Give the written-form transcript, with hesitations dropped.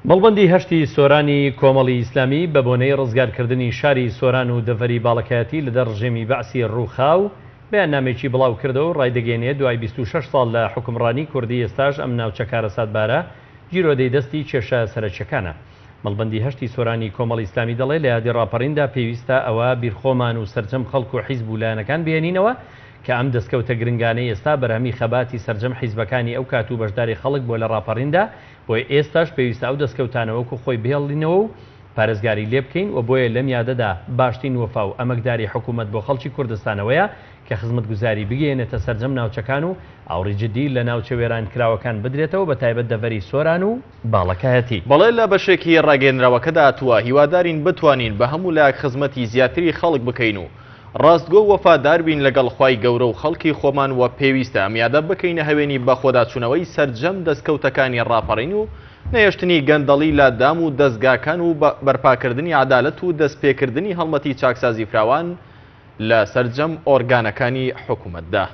بەڵبەندی هەشتی سۆرانی کۆمەڵی ئیسلامی بە بۆنەی ڕزگارکردنی شاری سۆران و دەڤەری باڵەکایەتی لەدەر ڕژێمی بەعسی ڕووخاو بەیاننامێکی بڵاو کردەوە و ڕایدەگەێنێت دوای 26 ساڵ لە حکومڕانی کوردی ئێستاش ئەم ناوچە کارەساتبارە گیرۆدەی دەستی کێشە سەرچەکانە. مەڵبەندی هەشتی سۆرانی کۆمەڵی ئیسلامی دەڵێ لە یادی ڕاپەڕیندا پێویستە ئەوە بیرخۆمان و سەرجەم خەڵک و حیزب و لایەنەکان بێنینەوە کە ئەم دەستکەوتە گرنگانەی ئێستا بەرهەمی خەباتی سەرجەم حیزبەکانی ئەو کات و بەشداری خەڵک بۆ لە ڕاپەڕیندا بۆی ئێستاش پێویستە ئەو دەستکەوتانەوەکو خۆی بهێڵینەوە و پارێزگاری لێ بکەین و بۆیە لەم یادەدا باشترین وەفا و ئەمەکداری حکوومەت بۆ خەڵکی کوردستانەوەیە کە خزمەتگوزاری بگەێنێتە سەرجەم ناوچەکان و ئاوڕی جدی لە ناوچە وێران کراوەکان بدرێتەوە بە تایبەت دەڤەری سۆران و باڵەکایەتی. بەڵێ لە بەشێکی ڕاگەیەنراوەکەدا تووە هیوادارین بتوانین بە هەموو لایەک خزمەتی زیاتری خەڵک بکەین و ڕاستگۆ وەفادار بین لەگەڵ خوای گەورە و خەڵکی خۆمان وە پێویستە ئەمیادە بکەینە هەوێنی بەخۆداچوونەوەی سەرجەم دەستکەوتەکانی ڕاپەڕین و نەیەشتنی گەندەڵی لە دام و دەستگاکان و بەرپاکردنی عەدالەت و دەستپێکردنی هەڵمەتی چاکسازی فراوان لە سەرجەم ئۆرگانەکانی حکوومەتدا.